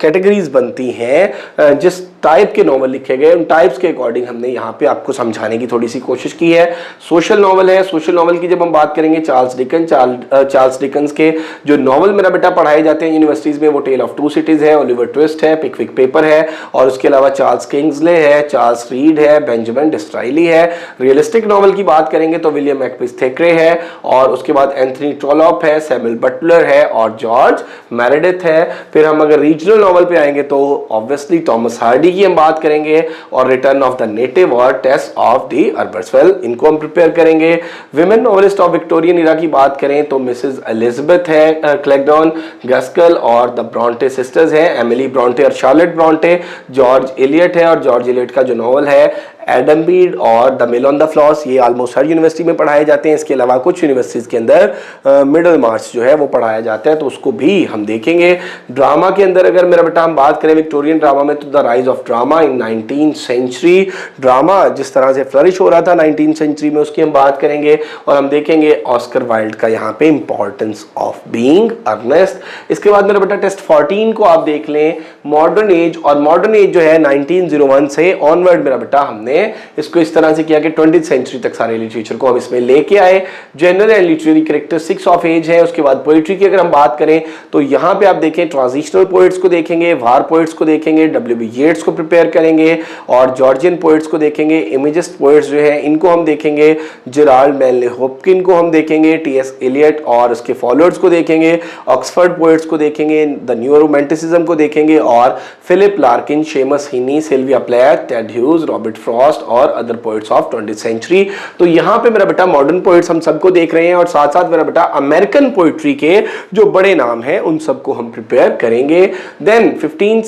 कैटेगरीज बनती हैं जिस टाइप के नॉवल लिखे गए उन टाइप्स के अकॉर्डिंग हमने यहाँ पे आपको समझाने की थोड़ी सी कोशिश की है। सोशल नॉवल है, सोशल नॉवल की जब हम बात करेंगे चार्ल्स डिकन्स के जो नॉवल मेरा बेटा पढ़ाए जाते हैं यूनिवर्सिटीज में वो टेल ऑफ टू सिटीज है, ओलिवर ट्विस्ट है, पिकविक पेपर है और उसके अलावा चार्ल्स किंग्सले है, चार्ल्स रीड है, बेंजामिन डिस्राइली है। रियलिस्टिक नॉवल की बात करेंगे तो विलियम मैकबीथ थेक्रे है और उसके बाद एंथनी ट्रॉलॉप है, सैमुअल बटलर है और जॉर्ज मेरेडिथ है। फिर हम अगर रीजनल नॉवल पे आएंगे तो ऑब्वियसली थॉमस हार्डी की हम बात करेंगे और रिटर्न ऑफ द नेटिव और टेस्ट ऑफ द अर्बर्सवेल, इनको हम प्रिपेयर करेंगे। Women novelist of Victorian era की बात करें तो मिसेस एलिजाबेथ है, क्लैगडॉन, गस्कल और द ब्रॉन्टे सिस्टर्स हैं, एमिली ब्रॉन्टे और शार्लेट ब्रॉन्टे, जॉर्ज एलियट है और जॉर्ज एलियट का जो नॉवल है एडम बीड और the mill on the floss, ये ऑलमोस्ट हर यूनिवर्सिटी में पढ़ाए जाते हैं। इसके अलावा कुछ यूनिवर्सिटीज के अंदर मिडल मार्च जो है वो पढ़ाया जाता है तो उसको भी हम देखेंगे। ड्रामा के अंदर अगर मेरा बेटा हम बात करें विक्टोरियन ड्रामा में तो the rise of drama in 19th century, drama जिस तरह से फ्लरिश हो रहा था 19th सेंचुरी में उसकी हम बात करेंगे और हम देखेंगे ऑस्कर वाइल्ड का यहाँ पे इंपॉर्टेंस ऑफ बीइंग अर्नेस्ट। इसके बाद मेरा बेटा टेस्ट 14 को आप देख लें, मॉडर्न एज, और मॉडर्न एज जो है 1901 से ऑनवर्ड मेरा बेटा हमने इसको इस तरह से किया कि 20th सेंचुरी तक सारे लिटरेचर को हम इसमें लेके आए। General and literary characteristics of age है। उसके बाद पोइट्री की अगर हम बात करें तो यहां पे आप देखें ट्रांजिशनल पोइट्स को देखेंगे, वार पोइट्स को देखेंगे, डब्ल्यू.बी. येट्स को प्रिपेयर करेंगे और जॉर्जियन पोइट्स को देखेंगे, इमेजिस्ट पोइट्स जो है इनको हम देखेंगे, जेराल्ड मैनले होपकिन को हम देखेंगे, टी.एस. एलियट और उसके फॉलोअर्स को देखेंगे, ऑक्सफोर्ड पोइट्स को देखेंगे, द न्यू रोमांटिसिज्म को देखेंगे और Philip Larkin, Seamus Heaney, Sylvia Plath, Ted Hughes, Robert Frost और other poets of 20th century. तो यहां पे मेरा बेटा मॉडर्न पोइट्स हम सबको देख रहे हैं और साथ साथ मेरा बेटा अमेरिकन पोइट्री के जो बड़े नाम हैं उन सबको हम प्रिपेयर करेंगे। देन 15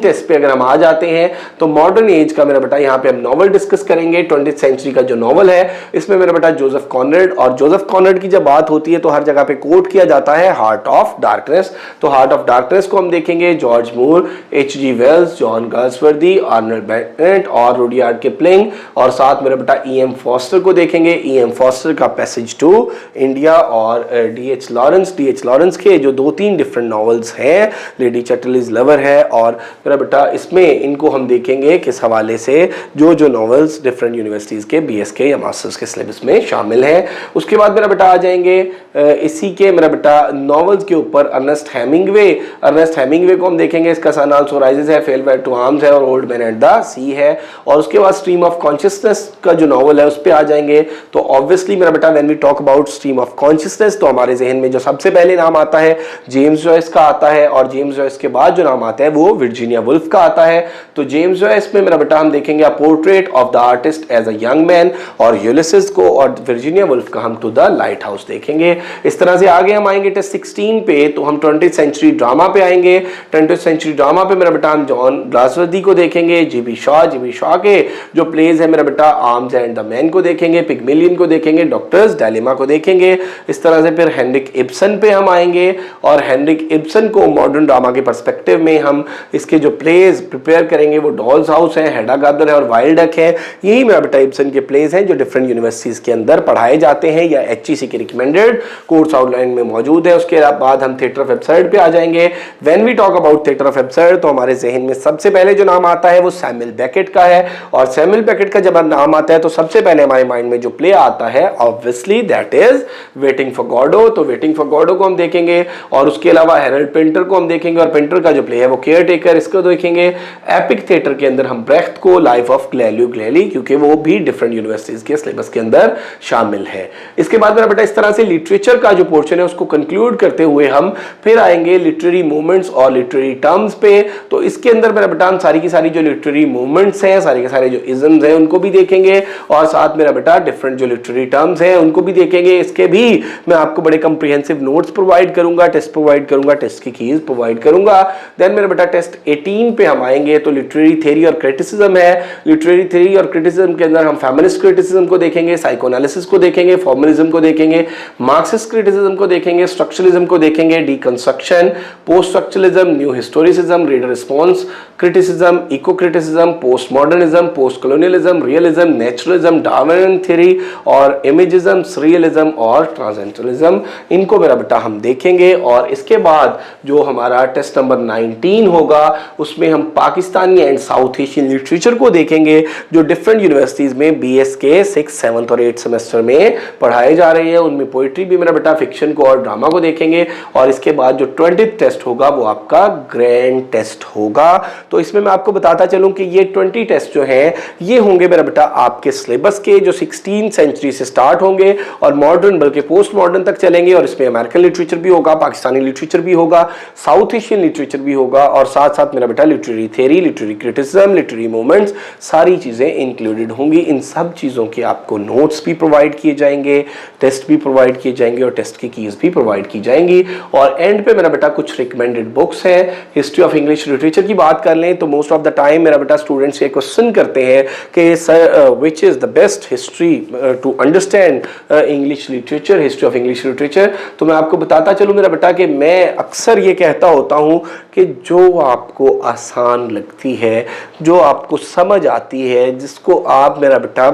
टेस्ट पे अगर हम आ जाते हैं तो मॉडर्न एज का मेरा बेटा यहां पे हम नॉवल डिस्कस करेंगे। 20th सेंचुरी का जो नॉवल है इसमें मेरा बेटा जोसेफ कॉनरेड, और जोसेफ कॉनरेड की जब बात होती है तो हर जगह पे कोट किया जाता है हार्ट ऑफ डार्कनेस। तो हार्ट ऑफ डार्कनेस को हम देखेंगे, George Moore, H.G. Wells, John Galsworthy, Arnold Bennett और रुडयार्ड किपलिंग, और साथ मेरा बेटा E.M. फॉस्टर को देखेंगे, E.M. फॉस्टर का पैसेज टू इंडिया और D.H. लॉरेंस के जो 2-3 डिफरेंट नॉवेल्स हैं, लेडी चैटरलीज लवर है, और मेरा बेटा इसमें इनको हम देखेंगे किस हवाले से जो नॉवेल्स डिफरेंट यूनिवर्सिटीज के BS के या मास्टर्स के सिलेबस में शामिल हैं। उसके बाद मेरा बेटा आ जाएंगे इसी के मेरा बेटा नॉवेल्स के ऊपर अर्नेस्ट हेमिंगवे को हम देखेंगे, इसका सन आल्सो राइजेस है, फेल टू आर्म्स है और ओल्ड मैन एट द सी है। और उसके बाद स्ट्रीम ऑफ कॉन्शियसनेस का जो नॉवल है उस पर आ जाएंगे। तो ऑब्वियसली मेरा बेटा when we talk about stream of consciousness तो हमारे जहन में जो सबसे पहले नाम आता है जेम्स जॉयस का आता है, और जेम्स जॉयस के बाद जो नाम आता है वो वर्जीनिया वुल्फ का आता है। तो जेम्स जॉयस में मेरा बेटा हम देखेंगे portrait of the artist as a young man, और यूलिसिस को और वर्जीनिया वुल्फ का हम टू द लाइट हाउस देखेंगे। इस तरह से आगे हम आएंगे टेस्ट 16 पे, तो हम 20th सेंचुरी ड्रामा पे आएंगे। 20th सेंचुरी ड्रामा पे मेरा बेटा हम जॉन गाल्सवर्दी को देखेंगे, G.B. शॉ जिमी शॉ के जो प्लेज है मेरा बेटा आर्म्स एंड द मैन को देखेंगे, पिग्मेलियन को देखेंगे, डॉक्टर्स डायलेमा को देखेंगे। इस तरह से फिर हेनरिक इब्सन पे हम आएंगे और हेनरिक इब्सन को मॉडर्न ड्रामा के पर्सपेक्टिव में हम इसके जो प्लेज प्रिपेयर करेंगे वो डॉल्स हाउस है, हेडा गादर है और वाइल्ड डक है। यही मेरा बेटा इब्सन के प्लेज हैं जो डिफरेंट यूनिवर्सिटीज के अंदर पढ़ाए जाते हैं या एचईसी के रिकमेंडेड कोर्स आउटलाइन में मौजूद है। उसके बाद हम थिएटर ऑफ एब्सर्ड पे आ जाएंगे। When we talk about theatre of absurd तो हमारे जहन में सबसे पहले जो नाम आता है वो सैमुअल बेकेट का है और सैमुअल बेकेट का जब नाम आता है तो सबसे पहले हमारे माइंड में जो प्ले आता है obviously that is waiting for Godot. तो वेटिंग फॉर गॉडो को हम देखेंगे और उसके अलावा हेरल्ड पेंटर को हम देखेंगे और पेंटर का जो प्ले है वो केयर टेकर, इसको देखेंगे। एपिक थिएटर के अंदर हम ब्रेख्त को, लाइफ ऑफ ग्लेलियो ग्लेली, क्योंकि वो भी डिफरेंट यूनिवर्सिटीज के सिलेबस के अंदर शामिल है। इसके बाद मेरा बेटा इस तरह से लिटरेचर का जो पोर्शन है उसको कंक्लूड करते हुए हम फिर आएंगे लिटरेरी मूवमेंट्स और लिटरेरी टर्म्स पे। तो इसके अंदर मेरा बेटा हम सारी की सारी जो लिटरेरी मूवमेंट्स हैं, सारे के सारे जो इज़म्स हैं उनको भी देखेंगे और साथ मेरा बेटा डिफरेंट जो लिटरेरी टर्म्स हैं उनको भी देखेंगे। इसके भी मैं आपको बड़े कंप्रिहेंसिव नोट्स प्रोवाइड करूंगा, टेस्ट प्रोवाइड करूंगा, टेस्ट की कीज प्रोवाइड करूंगा। देन मेरा बेटा टेस्ट 18 पे हम आएंगे तो लिटरेरी थ्योरी और क्रिटिसिज्म है। लिटरेरी थ्योरी और क्रिटिसिज्म के अंदर हम फेमिनिस्ट क्रिटिसिज्म को देखेंगे, साइकोएनालिसिस को देखेंगे, फॉर्मलिज्म को देखेंगे, मार्क्सिस्ट क्रिटिसिज्म को देखेंगे, स्ट्रक्चरलिज्म को देखेंगे, deconstruction, post structuralism, new historicism, reader response criticism, eco criticism, post modernism, post colonialism, realism, naturalism, Darwinian theory और इमेजिज्म, सरियलिज्म और ट्रांसेंडेंटलिज्म, इनको मेरा बेटा हम देखेंगे। और इसके बाद जो हमारा टेस्ट नंबर 19 होगा उसमें हम Pakistani and south Asian literature को देखेंगे जो डिफरेंट यूनिवर्सिटीज में बीएस के 6th, 7th और 8th सेमेस्टर में पढ़ाए जा रहे हैं। उनमें पोइट्री भी मेरा बेटा, फिक्शन को और ड्रामा को देखेंगे। और इसके बाद जो 20th टेस्ट होगा वो आपका ग्रैंड टेस्ट होगा। तो इसमें मैं आपको बताता चलूं कि ये 20 टेस्ट जो हैं ये होंगे मेरा बेटा आपके सिलेबस के जो 16th सेंचुरी से स्टार्ट होंगे और मॉडर्न बल्कि पोस्ट मॉडर्न तक चलेंगे। और इसमें अमेरिकन लिटरेचर भी होगा, पाकिस्तानी लिटरेचर भी होगा, साउथ एशियन लिटरेचर भी होगा और साथ साथ मेरा बेटा literary theory, literary criticism, literary movements, सारी चीजें इंक्लूडेड होंगी। इन सब चीजों के आपको नोट्स भी प्रोवाइड किए जाएंगे, टेस्ट भी प्रोवाइड किए जाएंगे और टेस्ट की कीज भी प्रोवाइड की जाएंगी। और एंड पे मेरा बेटा कुछ रिकमेंडेड बुक्स हैं। हिस्ट्री ऑफ इंग्लिश लिटरेचर की बात कर लें तो मोस्ट ऑफ द टाइम मेरा बेटा स्टूडेंट्स ये क्वेश्चन करते हैं कि sir which is the best history to understand English literature, history of English literature. तो मैं आपको बताता चलूं मेरा बेटा कि मैं अक्सर ये कहता होता हूं कि जो आपको आसान लगती है, जो आपको समझ आती है, जिसको आप मेरा बेटा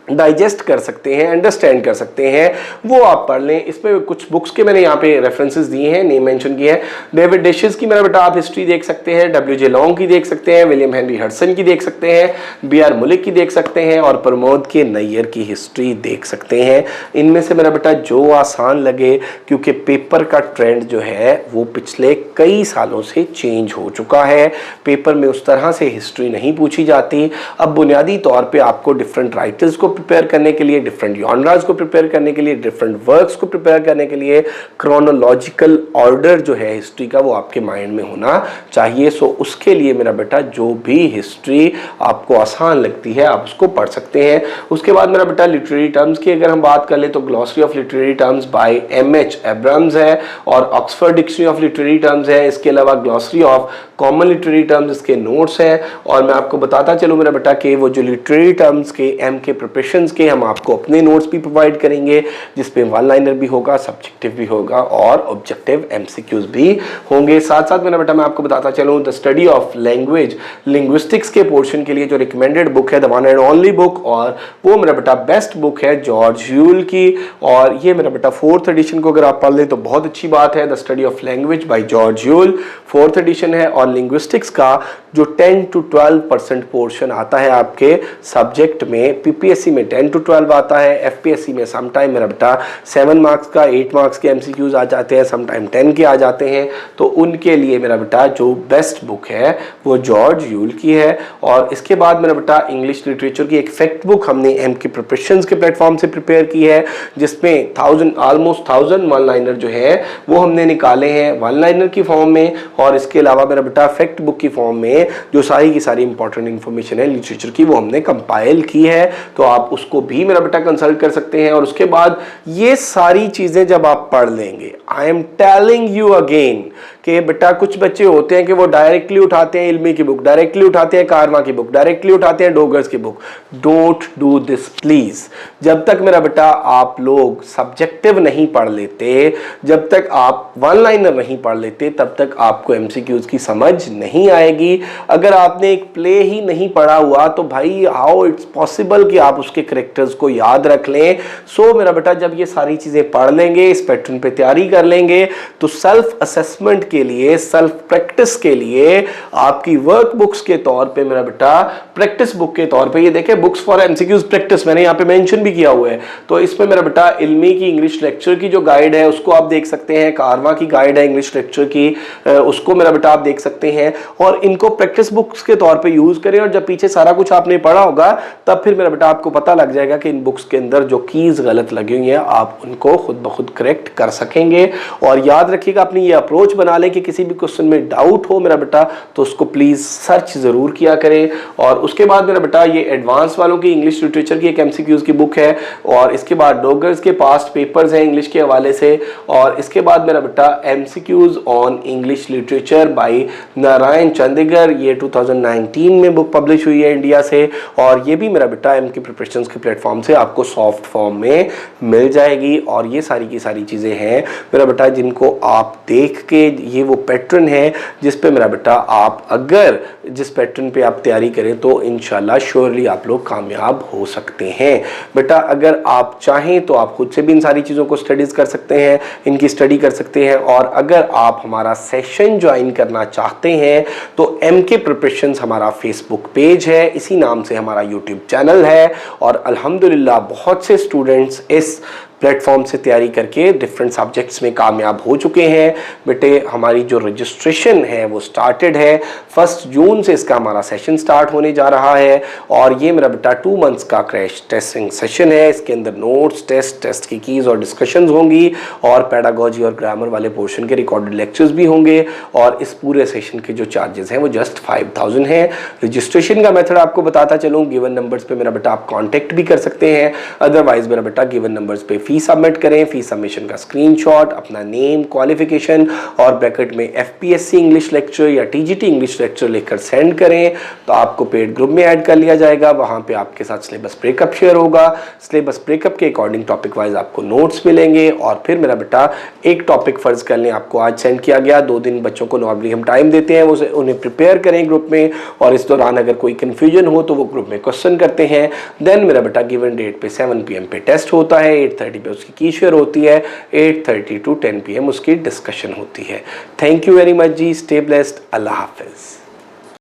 डाइजेस्ट कर सकते हैं, अंडरस्टैंड कर सकते हैं, वो आप पढ़ लें। इसमें कुछ बुक्स के मैंने यहाँ पे रेफरेंसेस दिए हैं, नेम मेंशन किए हैं। डेविड डिशेस की मेरा बेटा आप हिस्ट्री देख सकते हैं, डब्ल्यू.जे. लॉन्ग की देख सकते हैं, विलियम हेनरी हडसन की देख सकते हैं, बी.आर. मुलिक की देख सकते हैं और प्रमोद के नैयर की हिस्ट्री देख सकते हैं। इनमें से मेरा बेटा जो आसान लगे, क्योंकि पेपर का ट्रेंड जो है वो पिछले कई सालों से चेंज हो चुका है। पेपर में उस तरह से हिस्ट्री नहीं पूछी जाती। अब बुनियादी तौर पर आपको डिफरेंट राइटर्स को प्रिपेयर करने के लिए, डिफरेंट जॉनरास को प्रिपेयर करने के लिए, डिफरेंट वर्क्स को प्रिपेयर करने के लिए क्रोनोलॉजिकल ऑर्डर जो है हिस्ट्री का वो आपके माइंड में होना चाहिए। सो उसके लिए मेरा बेटा जो भी हिस्ट्री आपको आसान लगती है आप उसको पढ़ सकते हैं। उसके बाद मेरा बेटा लिटरेरी टर्म्स की अगर हम बात कर ले तो glossary of literary terms by M H. Abrams है और Oxford dictionary of literary terms है। इसके अलावा glossary of common literary terms, इसके नोट्स हैं। और मैं आपको बताता चलूँ मेरा बेटा कि वो जो लिटरेरी टर्म्स के एम के प्रिपरेशन के हम आपको अपने नोट्स भी प्रोवाइड करेंगे जिसपे वन लाइनर भी होगा, सब्जेक्टिव भी होगा और ऑब्जेक्टिव एमसीक्यूज भी होंगे। साथ साथ मेरा बेटा मैं आपको बताता चलूं the study of language linguistics के पोर्शन के लिए जो रिकमेंडेड बुक है the one and only book, और वो मेरा बेटा बेस्ट बुक है जॉर्ज ह्यूल की। और ये मेरा बेटा 4th एडिशन को अगर आप पढ़ ले तो बहुत अच्छी बात है। The study of language by George Yule 4th edition है। और लिंग्विस्टिक्स का जो 10 to 12% पोर्शन आता है आपके सब्जेक्ट में, पीपीएससी में 10 to 12 आता है, एफपीएससी में समटाइम मेरा बेटा 7 मार्क्स का 8 मार्क्स के एमसीक्यूज आ जाते हैं, समटाइम 10 के आ जाते हैं। तो उनके लिए मेरा बेटा जो बेस्ट बुक है वो जॉर्ज ह्यूल की है। और इसके बाद मेरा बेटा इंग्लिश लिटरेचर की एक फैक्ट बुक हमने एम के प्रिपरेशंस के प्लेटफॉर्म से प्रिपेयर की है जिसमें ऑलमोस्ट 1000 वन लाइनर जो है वो हमने निकाले हैं वन लाइनर की फॉर्म में। और इसके अलावा मेरा बेटा फैक्ट बुक की फॉर्म में जो सारी की सारी इंपॉर्टेंट इंफॉर्मेशन है लिटरेचर की वो हमने कंपाइल की है। तो आप उसको भी मेरा बेटा कंसल्ट कर सकते हैं। और उसके बाद ये सारी चीजें जब आप पढ़ लेंगे I am telling you again कि बेटा कुछ बच्चे होते हैं कि वो डायरेक्टली उठाते हैं इल्मी की बुक, डायरेक्टली उठाते हैं कारवा की बुक, डायरेक्टली उठाते हैं डोगर्स की book. Don't do this please. जब तक मेरा बेटा आप लोग सब्जेक्टिव नहीं पढ़ लेते, जब तक आप वन लाइनर नहीं पढ़ लेते, तब तक आपको एमसीक्यूज की समझ नहीं आएगी। अगर आपने एक प्ले ही नहीं पढ़ा हुआ तो भाई हाउ इट्स पॉसिबल कि आप उसके करेक्टर्स को याद रख लें। सो मेरा बेटा जब ये सारी चीजें पढ़ लेंगे, इस पैटर्न पे तैयारी कर लेंगे, तो सेल्फ असेसमेंट के लिए, सेल्फ प्रैक्टिस के लिए आपकी वर्क बुक्स के तौर पे मेरा बेटा, प्रैक्टिस बुक के तौर पे, ये देखें बुक्स फॉर एमसीक्यूज प्रैक्टिस मैंने यहाँ पे मेंशन भी किया हुआ है। तो इसमें मेरा बेटा इल्मी की इंग्लिश लेक्चर की जो गाइड है उसको आप देख सकते हैं, कारवा की गाइड है इंग्लिश लेक्चर की, उसको मेरा बेटा आप देख सकते हैं, और इनको प्रैक्टिस बुक्स के तौर पे यूज करें। और जब पीछे सारा कुछ आपने पढ़ा होगा तब फिर मेरा बेटा आपको पता लग जाएगा कि इन बुक्स के अंदर जो कीज गलत लगी हुई हैं आप उनको खुद ब खुद करेक्ट कर सकेंगे। और याद रखिएगा अपनी ये अप्रोच बना लें कि किसी भी क्वेश्चन में डाउट हो मेरा बेटा तो उसको प्लीज सर्च जरूर किया करें। और उसके बाद मेरा बेटा ये एडवांस वालों की इंग्लिश लिटरेचर की एक एमसीक्यूज की बुक है, और इसके बाद डोगर्स के पास्ट पेपर्स हैं इंग्लिश के हवाले से, और इसके बाद मेरा बेटा MCQs on English literature by Narayan Changder, ये 2019 में बुक पब्लिश हुई है इंडिया से। और ये भी मेरा बेटा एम के प्रिपरेशन के प्लेटफॉर्म से आपको सॉफ्ट फॉर्म में मिल जाएगी। और ये सारी की सारी चीज़ें हैं मेरा बेटा जिनको आप देख के, ये वो पैटर्न है जिस पे मेरा बेटा आप अगर जिस पैटर्न पे आप तैयारी करें तो इंशाल्लाह श्योरली आप लोग कामयाब हो सकते हैं। बेटा अगर आप चाहें तो आप खुद से भी इन सारी चीज़ों को स्टडीज़ कर सकते हैं, इनकी स्टडी कर सकते हैं। और अगर आप हमारा सेशन ज्वाइन करना चाहते हैं तो एम के प्रिपरेशंस हमारा फेसबुक पेज है, इसी नाम से हमारा यूट्यूब चैनल है, और अल्हम्दुलिल्लाह बहुत से स्टूडेंट्स इस प्लेटफॉर्म से तैयारी करके डिफरेंट सब्जेक्ट्स में कामयाब हो चुके हैं। बेटे हमारी जो रजिस्ट्रेशन है वो स्टार्टेड है, 1 जून से इसका हमारा सेशन स्टार्ट होने जा रहा है। और ये मेरा बेटा 2 मंथ्स का क्रैश टेस्टिंग सेशन है। इसके अंदर नोट्स, टेस्ट की कीज और डिस्कशंस होंगी, और पेडागोजी और ग्रामर वाले पोर्शन के रिकॉर्डेड लेक्चर्स भी होंगे। और इस पूरे सेशन के जो चार्जेस हैं वो जस्ट 5000 हैं। रजिस्ट्रेशन का मेथड आपको बताता चलूँ, गिवन नंबर्स पे मेरा बेटा आप कॉन्टेक्ट भी कर सकते हैं, अदरवाइज मेरा बेटा गिवन नंबर्स पे फी सबमिट करें। फी सबमिशन का स्क्रीनशॉट, अपना नेम, क्वालिफिकेशन और ब्रैकेट में एफपीएससी इंग्लिश लेक्चर या टीजीटी इंग्लिश लेक्चर लिखकर सेंड करें तो आपको पेड ग्रुप में ऐड कर लिया जाएगा। वहां पे आपके साथ सिलेबस ब्रेकअप शेयर होगा। सिलेबस ब्रेकअप के अकॉर्डिंग टॉपिक वाइज आपको नोट्स मिलेंगे। और फिर मेरा बेटा एक टॉपिक फर्ज कर लें आपको आज सेंड किया गया, 2 दिन बच्चों को नॉर्मली हम टाइम देते हैं, वो उन्हें प्रिपेयर करें ग्रुप में, और इस दौरान अगर कोई कन्फ्यूजन हो तो वो ग्रुप में क्वेश्चन करते हैं। देन मेरा बेटा गिवन डेट पे 7 PM पे टेस्ट होता है, 8:30 पे उसकी की शेयर होती है, 8:30 to 10 PM उसकी डिस्कशन होती है। Thank you very much ji, stay blessed, अल्लाह हाफिज।